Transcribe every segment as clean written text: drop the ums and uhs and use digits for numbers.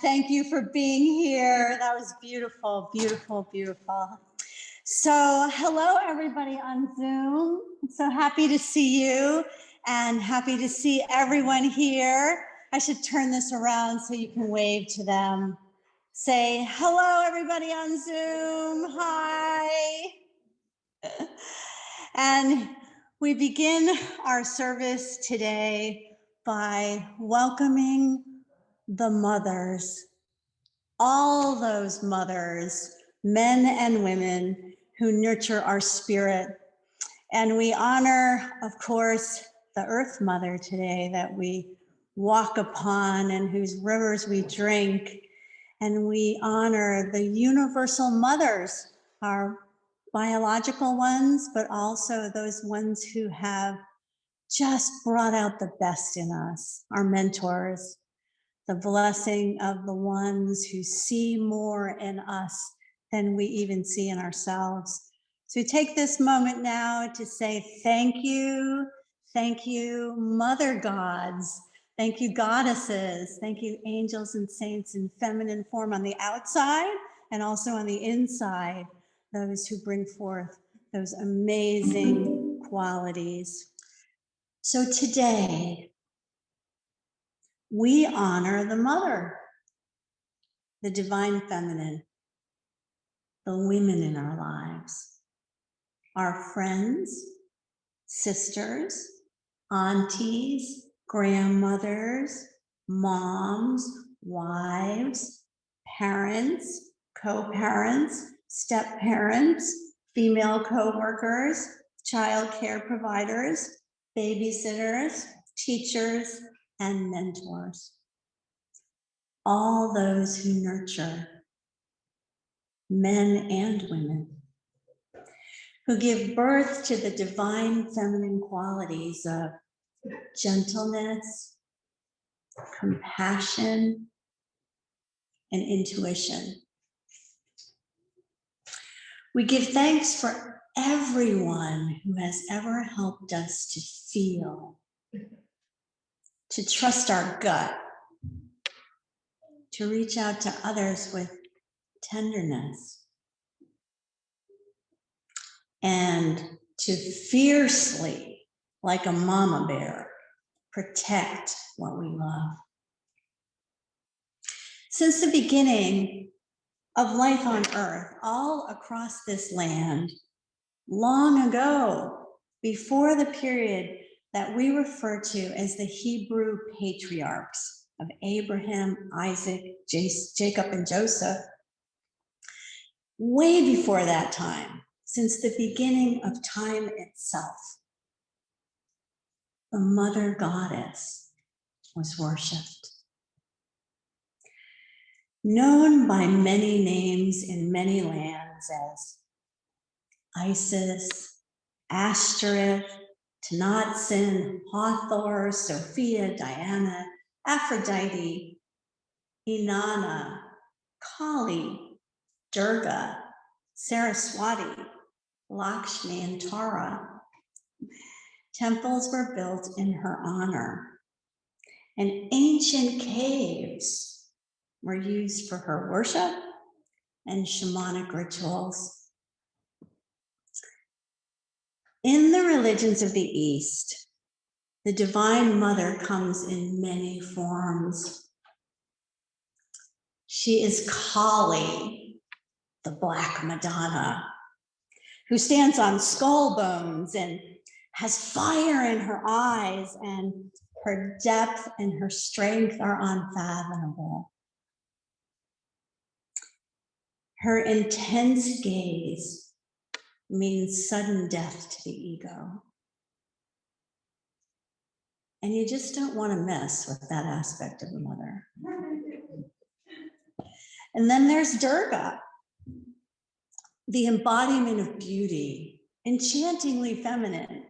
Thank you for being here. That was beautiful, beautiful, beautiful. So hello, everybody on Zoom. I'm so happy to see you and happy to see everyone here. I should turn this around so you can wave to them. Say hello, everybody on Zoom. Hi. And we begin our service today by welcoming the mothers, all those mothers, men and women who nurture our spirit. And we honor, of course, the Earth Mother today that we walk upon and whose rivers we drink. And we honor the universal mothers, our biological ones, but also those ones who have just brought out the best in us, our mentors, the blessing of the ones who see more in us than we even see in ourselves. So take this moment now to say thank you, mother gods, thank you goddesses, thank you angels and saints in feminine form on the outside and also on the inside, those who bring forth those amazing qualities. So today, we honor the mother, the divine feminine, the women in our lives, our friends, sisters, aunties, grandmothers, moms, wives, parents, co-parents, step-parents, female co-workers, child care providers, babysitters, teachers, and mentors. All those who nurture, men and women, who give birth to the divine feminine qualities of gentleness, compassion, and intuition. We give thanks for everyone who has ever helped us to feel, to trust our gut, to reach out to others with tenderness, and to fiercely, like a mama bear, protect what we love. Since the beginning of life on earth, all across this land, long ago, before the period that we refer to as the Hebrew patriarchs of Abraham, Isaac, Jacob, and Joseph, way before that time, since the beginning of time itself, the mother goddess was worshipped. Known by many names in many lands as Isis, Ashtoreth, Tanatzin, Hathor, Sophia, Diana, Aphrodite, Inanna, Kali, Durga, Saraswati, Lakshmi, and Tara. Temples were built in her honor, and ancient caves were used for her worship and shamanic rituals. In the religions of the East, the Divine Mother comes in many forms. She is Kali, the Black Madonna, who stands on skull bones and has fire in her eyes, and her depth and her strength are unfathomable. Her intense gaze means sudden death to the ego. And you just don't want to mess with that aspect of the mother. And then there's Durga, the embodiment of beauty, enchantingly feminine,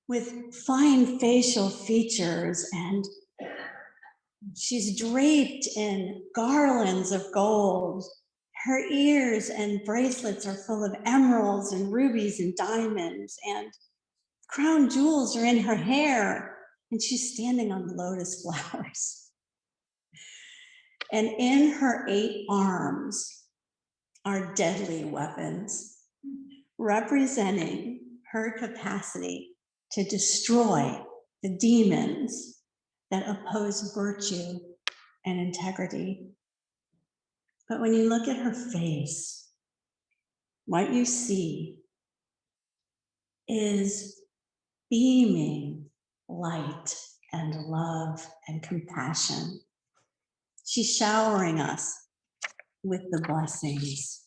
with fine facial features, and she's draped in garlands of gold. Her ears and bracelets are full of emeralds and rubies and diamonds, and crown jewels are in her hair, and she's standing on lotus flowers. And in her 8 arms are deadly weapons, representing her capacity to destroy the demons that oppose virtue and integrity. But when you look at her face, what you see is beaming light and love and compassion. She's showering us with the blessings.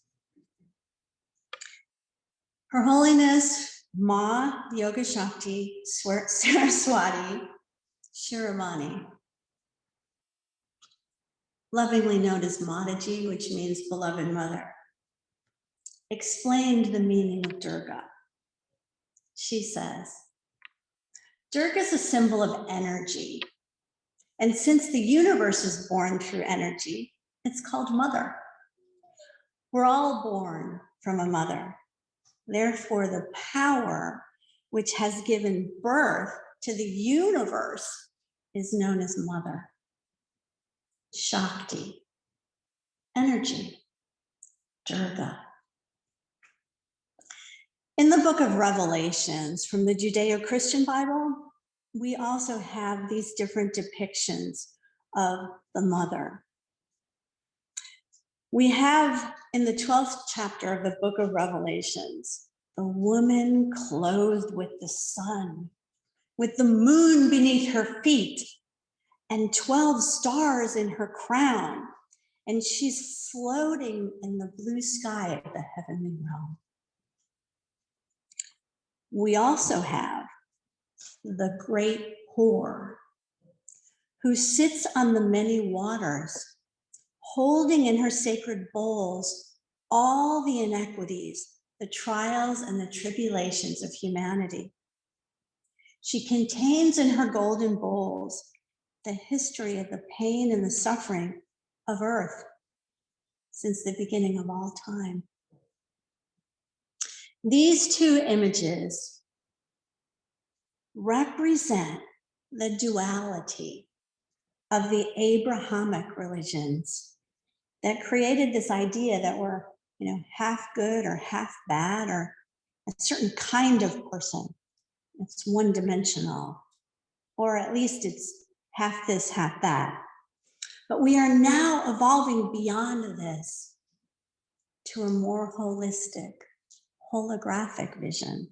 Her Holiness Ma Yoga Shakti Saraswati Shiromani, lovingly known as Mataji, which means beloved mother, explained the meaning of Durga. She says, Durga is a symbol of energy. And since the universe is born through energy, it's called mother. We're all born from a mother. Therefore, the power which has given birth to the universe is known as mother. Shakti, energy, Durga. In the book of Revelations from the Judeo-Christian Bible, we also have these different depictions of the mother. We have in the 12th chapter of the book of Revelations, the woman clothed with the sun, with the moon beneath her feet, and 12 stars in her crown, and she's floating in the blue sky of the heavenly realm. We also have the great whore, who sits on the many waters, holding in her sacred bowls all the inequities, the trials, and the tribulations of humanity. She contains in her golden bowls the history of the pain and the suffering of earth since the beginning of all time. These two images represent the duality of the Abrahamic religions that created this idea that we're, half good or half bad, or a certain kind of person. It's one-dimensional, or at least it's half this, half that. But we are now evolving beyond this to a more holistic, holographic vision,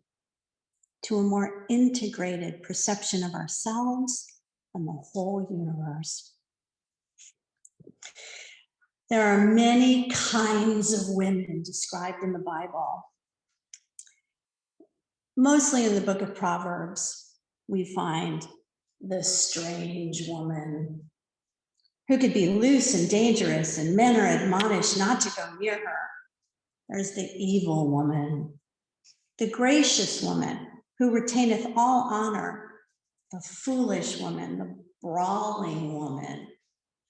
to a more integrated perception of ourselves and the whole universe. There are many kinds of women described in the Bible. Mostly in the book of Proverbs, we find the strange woman who could be loose and dangerous, and men are admonished not to go near her. There's the evil woman, the gracious woman who retaineth all honor, the foolish woman, the brawling woman.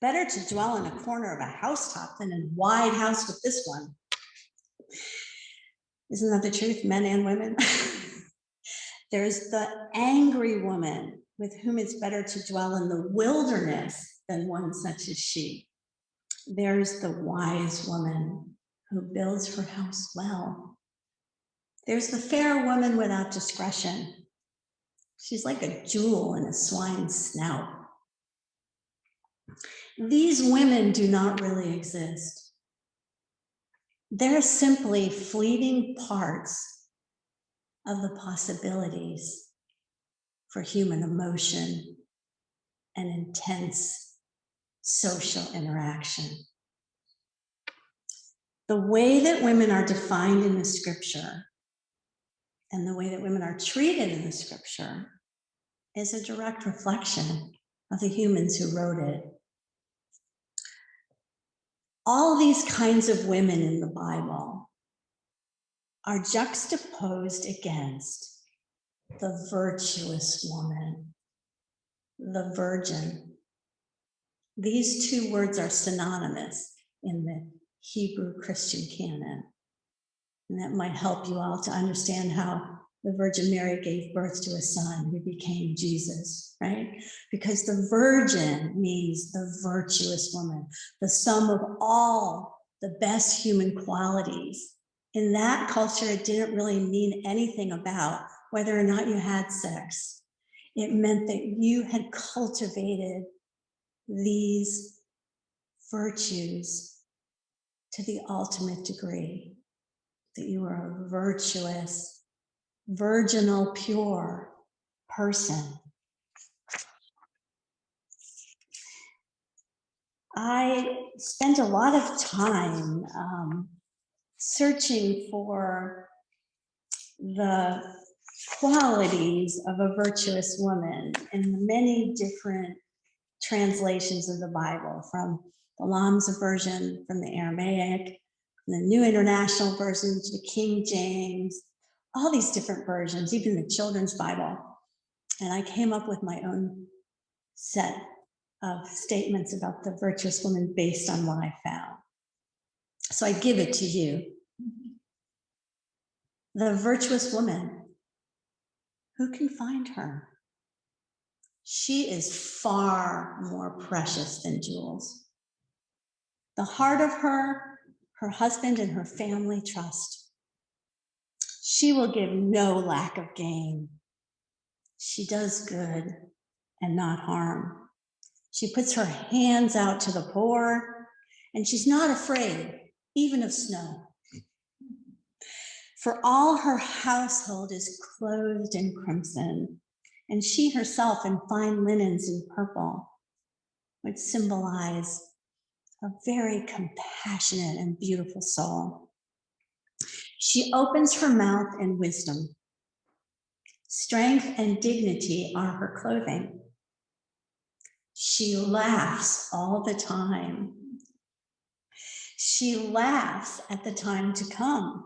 Better to dwell in a corner of a housetop than in a wide house with this one. Isn't that the truth, men and women? There's the angry woman with whom it's better to dwell in the wilderness than one such as she. There's the wise woman who builds her house well. There's the fair woman without discretion. She's like a jewel in a swine's snout. These women do not really exist. They're simply fleeting parts of the possibilities for human emotion and intense social interaction. The way that women are defined in the scripture and the way that women are treated in the scripture is a direct reflection of the humans who wrote it. All these kinds of women in the Bible are juxtaposed against the virtuous woman, the virgin. These two words are synonymous in the Hebrew Christian canon. And that might help you all to understand how the Virgin Mary gave birth to a son who became Jesus, right? Because the virgin means the virtuous woman, the sum of all the best human qualities. In that culture, it didn't really mean anything about whether or not you had sex. It meant that you had cultivated these virtues to the ultimate degree, that you were a virtuous, virginal, pure person. I spent a lot of time searching for the qualities of a virtuous woman in the many different translations of the Bible, from the Lambda version, from the Aramaic, from the New International Version to the King James, all these different versions, even the Children's Bible. And I came up with my own set of statements about the virtuous woman based on what I found. So I give it to you. The virtuous woman, who can find her? She is far more precious than jewels. The heart of her husband and her family trust. She will give no lack of gain. She does good and not harm. She puts her hands out to the poor, and she's not afraid, even of snow. For all her household is clothed in crimson, and she herself in fine linens in purple. which symbolize a very compassionate and beautiful soul. She opens her mouth in wisdom. Strength and dignity are her clothing. She laughs all the time. She laughs at the time to come.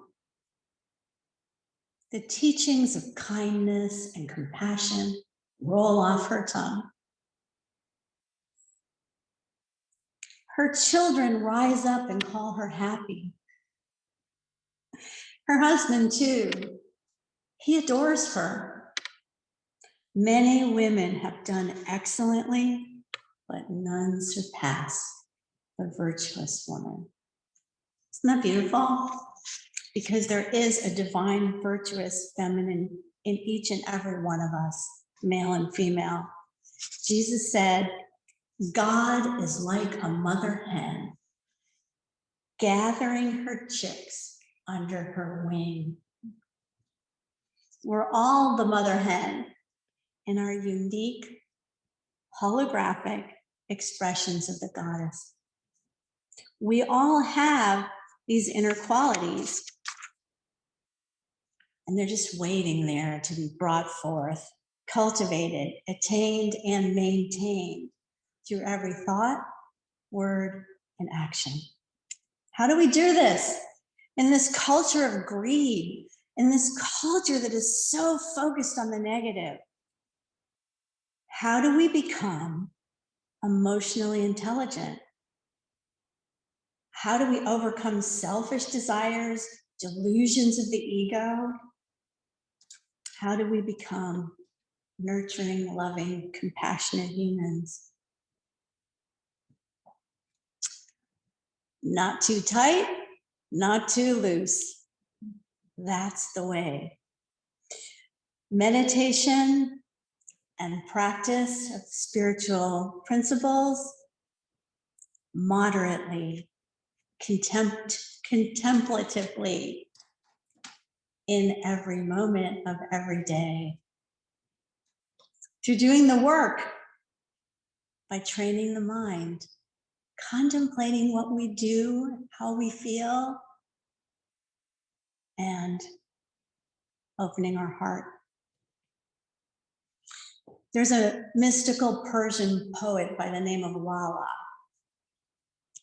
The teachings of kindness and compassion roll off her tongue. Her children rise up and call her happy. Her husband, too, he adores her. Many women have done excellently, but none surpass the virtuous woman. Isn't that beautiful? Because there is a divine, virtuous feminine in each and every one of us, male and female. Jesus said, God is like a mother hen gathering her chicks under her wing. We're all the mother hen in our unique, holographic expressions of the goddess. We all have these inner qualities, and they're just waiting there to be brought forth, cultivated, attained, and maintained through every thought, word, and action. How do we do this in this culture of greed, in this culture that is so focused on the negative? How do we become emotionally intelligent? How do we overcome selfish desires, delusions of the ego? How do we become nurturing, loving, compassionate humans? Not too tight, not too loose. That's the way. Meditation and practice of spiritual principles, moderately, contemplatively, in every moment of every day. Through doing the work, by training the mind, contemplating what we do, how we feel, and opening our heart. There's a mystical Persian poet by the name of Lala.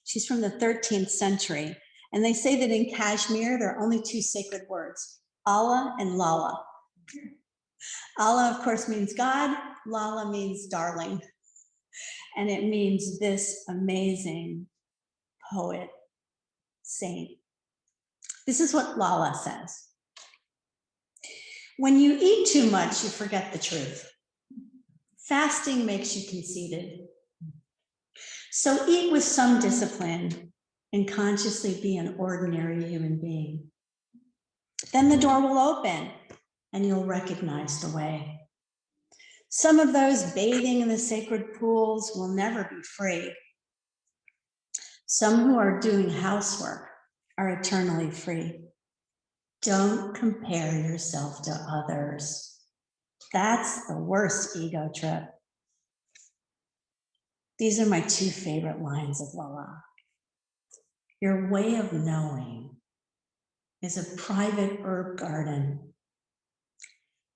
She's from the 13th century, and they say that in Kashmir, there are only two sacred words, Allah and Lala. Allah, of course, means God. Lala means darling. And it means this amazing poet, saint. This is what Lala says. When you eat too much, you forget the truth. Fasting makes you conceited. So eat with some discipline and consciously be an ordinary human being. Then the door will open and you'll recognize the way. Some of those bathing in the sacred pools will never be free. Some who are doing housework are eternally free. Don't compare yourself to others. That's the worst ego trip. These are my two favorite lines of Lala. Your way of knowing is a private herb garden.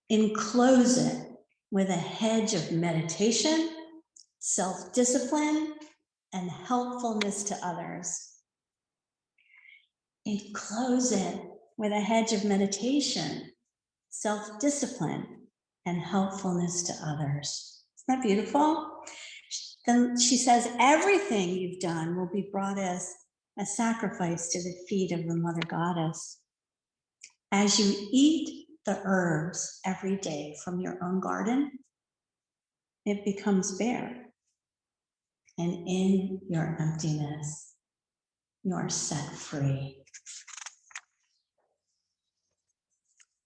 Enclose it with a hedge of meditation, self-discipline, and helpfulness to others. Enclose it with a hedge of meditation, self-discipline, and helpfulness to others. Isn't that beautiful? Then she says, everything you've done will be brought as a sacrifice to the feet of the Mother Goddess. As you eat the herbs every day from your own garden, it becomes bare. And in your emptiness, you are set free.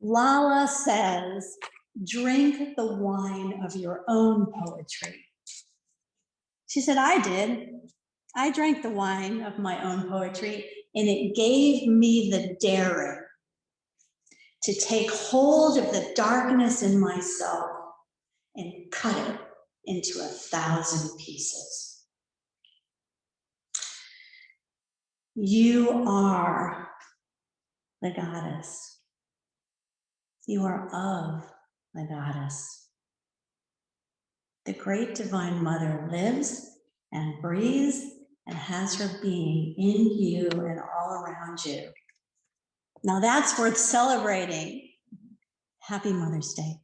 Lala says, drink the wine of your own poetry. She said, I did. I drank the wine of my own poetry, and it gave me the daring to take hold of the darkness in myself and cut it into 1,000 pieces. You are the goddess. You are of the goddess. The great divine mother lives and breathes and has her being in you and all around you. Now that's worth celebrating. Happy Mother's Day.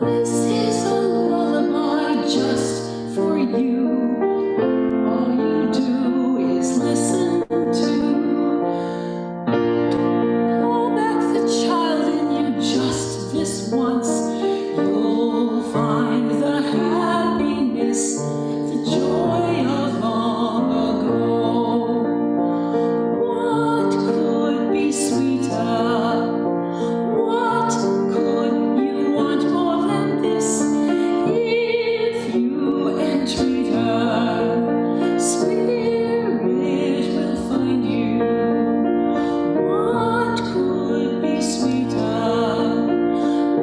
This is a lullaby just for you. All you do is listen to. Call back the child in you just this once. You'll find the happiness, the joy of long ago. What could be sweeter? What could you want more than this? If you entreat her, spirit will find you. What could be sweeter?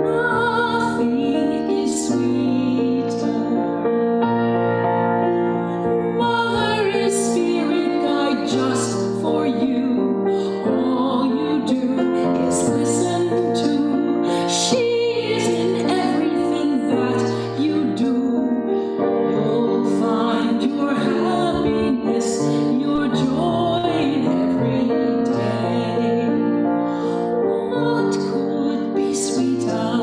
Nothing is sweeter. Mother is spirit guide just for you. All you do is listen to. She is in everything that you do. You'll find your happiness, your joy in every day. What could be sweeter?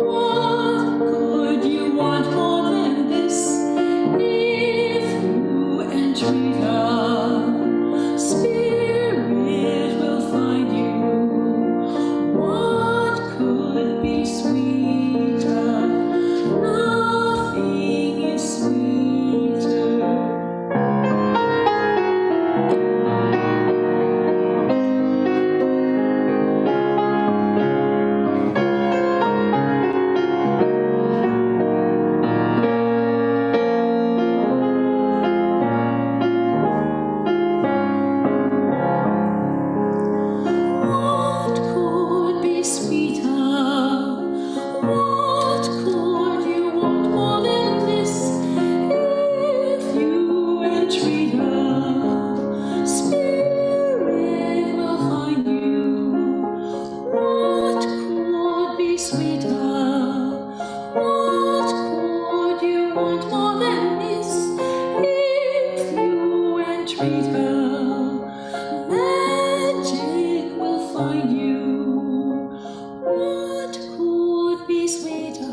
What could you want more than this? If you entreat her, spirit will find you. What could be sweeter? Nothing is sweeter. What could be sweeter? What could you want more than this? If you entreat her, spirit will find you. What could be sweeter? What could you want more than this? If you entreat her, magic will find you. What could be sweeter?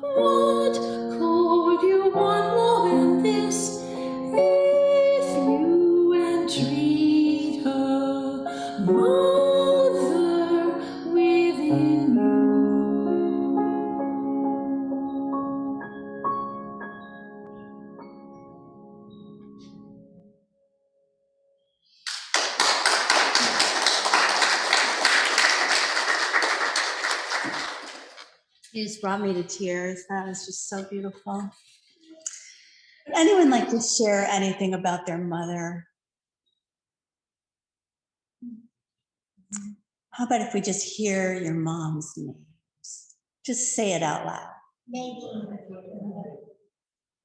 What could you want more than this? If you entreat her, mother within you. You just brought me to tears. That was just so beautiful. Would anyone like to share anything about their mother? How about if we just hear your mom's names? Just say it out loud. Maybe.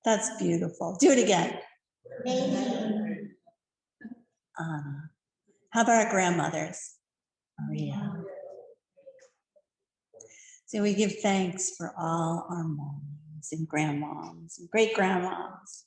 That's beautiful. Do it again. Maybe. How about our grandmothers? Maria. So we give thanks for all our moms and grandmoms and great grandmoms.